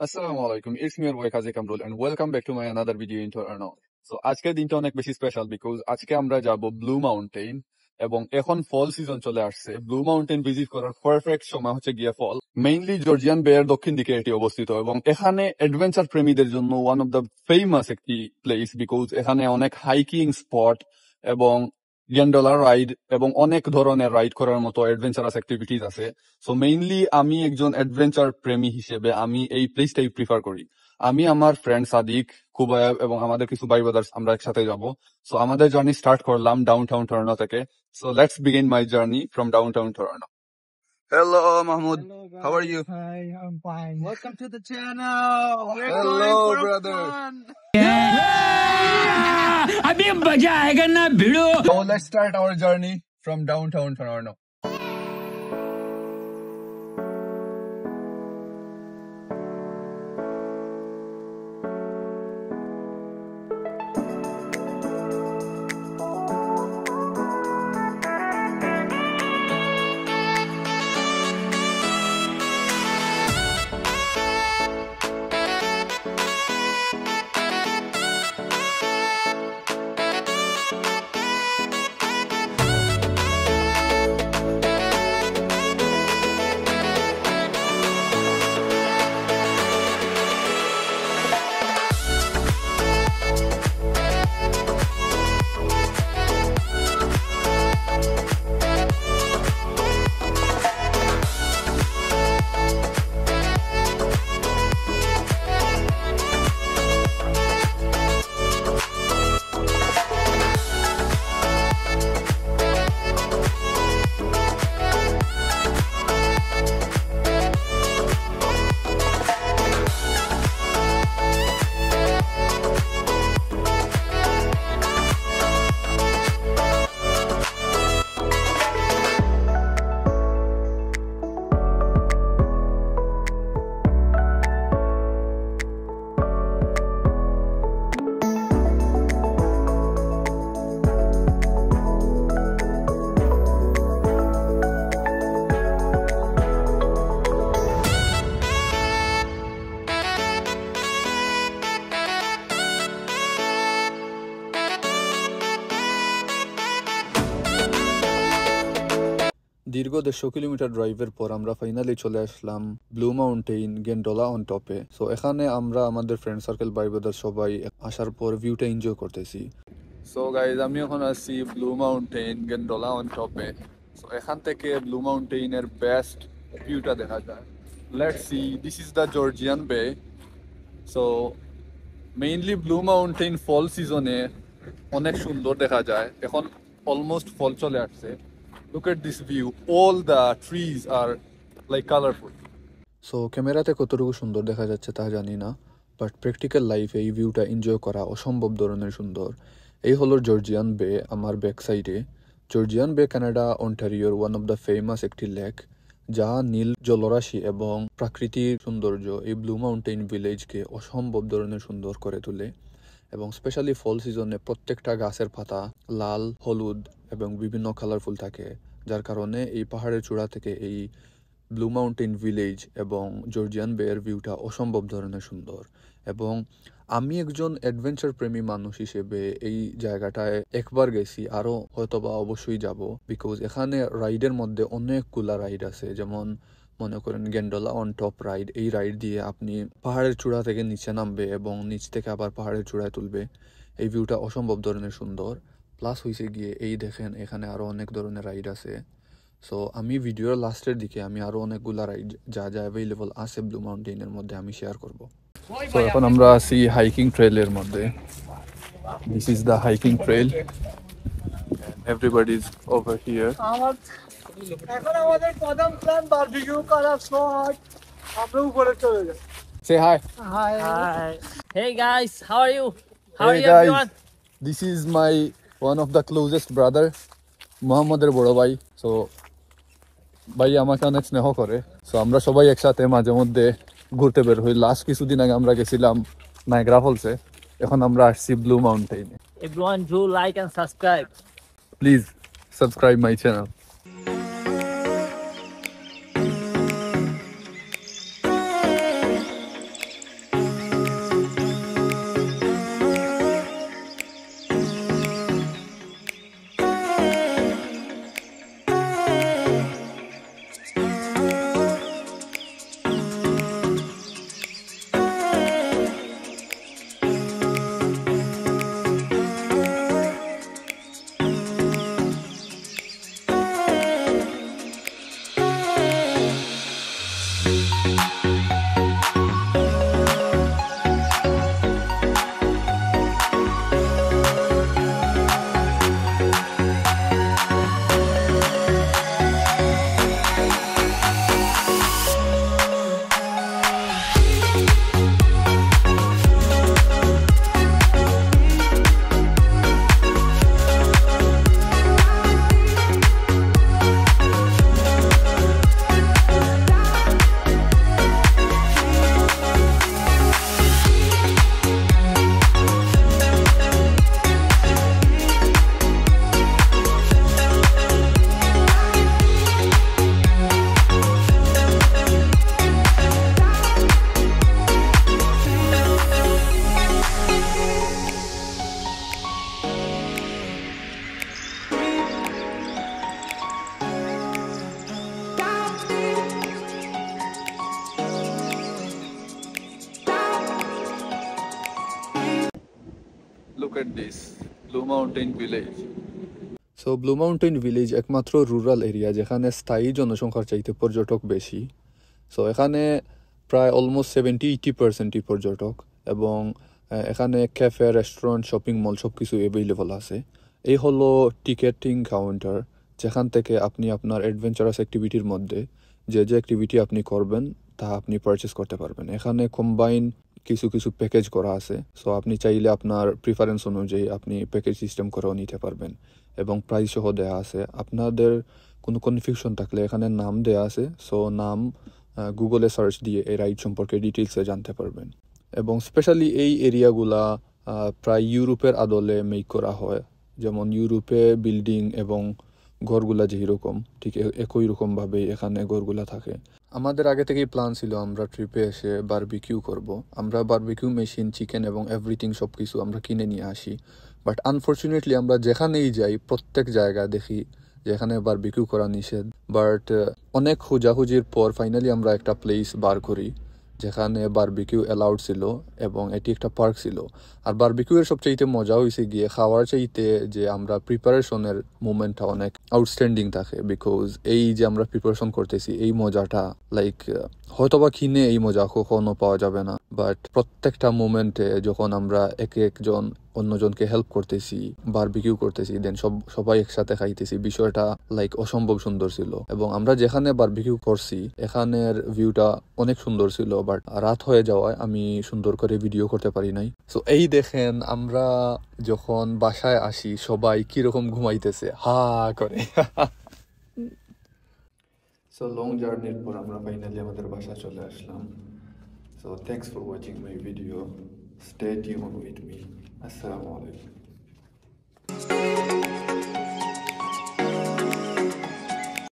আসসালামু আলাইকুম, it's me Y Kazi Kamrul and welcome back to my another video into আর্নো। So আজকের দিনটা অনেক বেশি স্পেশাল বিকজ আজকে আমরা যাব ব্লু মাউন্টেন এবং এখন ফল সিজন চলে আসছে। ব্লু মাউন্টেন ভিজিট করার পারফেক্ট সময় হচ্ছে গিয়ে ফল। মেইনলি জর্জিয়ান বে এর দক্ষিণ দিকে এটি অবস্থিত এবং এখানে অ্যাডভেঞ্চার প্রেমীদের জন্য ওয়ান অফ দ্য ফেমাস একটি প্লেস বিকজ এখানে অনেক হাইকিং স্পট এবং গেন্ডোলা রাইড এবং অনেক ধরনের রাইড করার মতো অ্যাডভেঞ্চারাস অ্যাক্টিভিটিস আছে। সো মেইনলি আমি একজন অ্যাডভেঞ্চার প্রেমী হিসেবে আমি এই প্লেসটাই প্রিফার করি। আমি আমার ফ্রেন্ড সাদিক, কুবায়েব এবং আমাদের কিছু ভাই ব্রাদার্স আমরা একসাথে যাব। সো আমাদের জার্নি স্টার্ট করলাম ডাউনটাউন টরন্টো থেকে। So let's begin my journey from downtown Toronto. Hello Mahmud, Hello how are guys, you? hi, I'm fine. Welcome to the channel. We're Hello, going for brother. fun. अभी मजा आएगा ना भिड़ो। So let's start our journey from downtown Toronto. দীর্ঘ 150 kilometre ড্রাইভের পর আমরা finally চলে আসলাম blue mountain গেন্ডোলা on টপে। সো এখানে আমরা আমাদের ফ্রেন্ড সার্কেল ভাই ব্রাদার সবাই আসার পর ভিউটা এনজয় করতেছি। সো গাইজ, আমি এখন আছি ব্লু মাউন্টেন গেন্ডোলা অন টপে। সো এখান থেকে ব্লু মাউন্টেনের বেস্ট ভিউটা দেখা যায়। Let's see, this is the Georgian বে। সো মেইনলি ব্লু মাউন্টেন ফল সিজনে অনেক সুন্দর দেখা যায়। এখন অলমোস্ট ফল চলে আসছে। Look at this view. All the trees are like colorful. So ক্যামেরাতে কতটুকু সুন্দর দেখা যাচ্ছে তা জানি না, বাট প্র্যাকটিক্যাল লাইফে এই ভিউটা এনজয় করা অসম্ভব ধরনের সুন্দর। এই হলো জর্জিয়ান বে আমার ব্যাক সাইডে। জর্জিয়ান বে কানাডা অন্টারিওর ওয়ান অফ দ্য ফেমাস একটি লেক, যা নীল জলরাশি এবং প্রাকৃতিক সৌন্দর্য এই ব্লু মাউন্টেন ভিলেজকে অসম্ভব ধরনের সুন্দর করে তোলে। এবং স্পেশালি ফল সিজনে প্রত্যেকটা গাছের পাতা লাল, হলুদ এবং বিভিন্ন কালারফুল থাকে, যার কারণে এই পাহাড়ের চূড়া থেকে এই ব্লু মাউন্টেন ভিলেজ এবং জর্জিয়ান বে এর ভিউটা অসম্ভব ধরনের সুন্দর। এবং আমি একজন অ্যাডভেঞ্চার প্রেমী মানুষ হিসেবে এই জায়গাটায় একবার গেছি, আরও হয়তোবা অবশ্যই যাব, বিকজ এখানে রাইডের মধ্যে অনেকগুলা রাইড আছে। যেমন মনে করেন গেন্ডোলা অন টপ রাইড, এই রাইড দিয়ে আপনি পাহাড়ের চূড়া থেকে নিচে নামবে এবং নিচ থেকে আবার পাহাড়ের চূড়ায় তুলবে। এই ভিউটা অসম্ভব ধরনের সুন্দর। প্লাস হয়েছে গিয়ে এই দেখেন এখানে আরো অনেক ধরনের রাইড আছে। সো আমি ভিডিওর লাস্টের দিকে আমি আরো অনেকগুলা রাইড যা যা অ্যাভেলেবল আছে ব্লু মাউন্টেনের মধ্যে আমি শেয়ার করব। সো এখন আমরা আছি হাইকিং ট্রেলের মধ্যে। This is the hiking trail, everybody is over here. এখন আমাদের প্রথম প্ল্যান বারবিকিউ করার স্পট। আমরা উপরে চলে যাই। Say hi. Hi. Hi. Hey guys, how are you? How Hey are you guys, everyone? this is my one of the closest brother, মোহাম্মদের বড় ভাই। সো ভাই আমাকে অনেক স্নেহ করে। সো আমরা সবাই একসাথে মাঝে মধ্যে ঘুরতে বের হই। লাস্ট কিছুদিন আগে আমরা গেছিলাম নায়াগ্রা ফলসে, এখন আমরা আসছি ব্লু মাউন্টেনে। Everyone do like and subscribe. Please subscribe my channel. look at this Blue Mountain Village. So Blue Mountain Village একমাত্র রুরাল এরিয়া যেখানে স্থায়ী জনসংখ্যার চাইতে পর্যটক বেশি। সো এখানে প্রায় অলমোস্ট 70-80% পর্যটক, এবং এখানে ক্যাফে, রেস্টুরেন্ট, শপিং মল সব কিছু অ্যাভেলেবল আছে। এই হলো টিকেটিং কাউন্টার, যেখান থেকে আপনি আপনার অ্যাডভেঞ্চারাস অ্যাক্টিভিটির মধ্যে যে অ্যাক্টিভিটি আপনি করবেন তা আপনি পারচেস করতে পারবেন। এখানে কম্বাইন কিছু কিছু প্যাকেজ করা আছে। সো আপনি চাইলে আপনার প্রিফারেন্স অনুযায়ী আপনি প্যাকেজ সিস্টেম করেও নিতে পারবেন, এবং প্রাইস সহ দেওয়া আছে। আপনাদের কোনো কনফিউশন থাকলে এখানে নাম দেওয়া আছে, সো নাম গুগলে সার্চ দিয়ে এই রাইড সম্পর্কে ডিটেলসে জানতে পারবেন। এবং স্পেশালি এই এরিয়াগুলা প্রায় ইউরোপের আদলে মেক করা হয়, যেমন ইউরোপে বিল্ডিং এবং ঘরগুলা যেরকম ঠিক একই রকমভাবেই এখানে ঘরগুলা থাকে। আমাদের আগে থেকেই প্ল্যান ছিল আমরা ট্রিপে এসে বারবিকিউ করব। আমরা বারবিকিউ মেশিন, চিকেন এবং এভরিথিং সব কিছু আমরা কিনে নিয়ে আসি। বাট আনফর্চুনেটলি আমরা যেখানেই যাই প্রত্যেক জায়গায় দেখি যেখানে বারবিকিউ করা নিষেধ। বাট অনেক খোঁজাখুঁজির পর ফাইনালি আমরা একটা প্লেস বার করি যেখানে বারবিকিউ অ্যালাউড ছিল, এবং এটি একটা পার্ক ছিল। আর বারবিকিউয়ের সবচাইতে মজা হয়েছে গিয়ে খাওয়ার চাইতে যে আমরা প্রিপারেশনের মুভমেন্টটা অনেক আউটস্ট্যান্ডিং থাকে, বিকজ এই যে আমরা প্রিপারেশন করতেছি এই মজাটা লাইক হয়তোবা কিনে এই মজা কখনো পাওয়া যাবে না। বাট প্রত্যেকটা মুভমেন্টে যখন আমরা এক একজন অন্যজনকে হেল্প করতেছি, বারবিকিউ করতেছি, দেন সবাই একসাথে খাইতেছি, বিষয়টা লাইক অসম্ভব সুন্দর ছিল। এবং আমরা যেখানে বারবিকিউ করছি এখানের ভিউটা অনেক সুন্দর ছিল, বাট রাত হয়ে যাওয়ায় আমি সুন্দর করে ভিডিও করতে পারি নাই। সো এই দেখেন আমরা যখন বাসায় আসি সবাই কিরকম ঘুমাইতেছে হা করে। সো লং জার্নির পর আমরা ফাইনালি আমাদের বাসা চলে আসলাম। So thanks for watching my video, stay tune with me. আসসালামু আলাইকুম।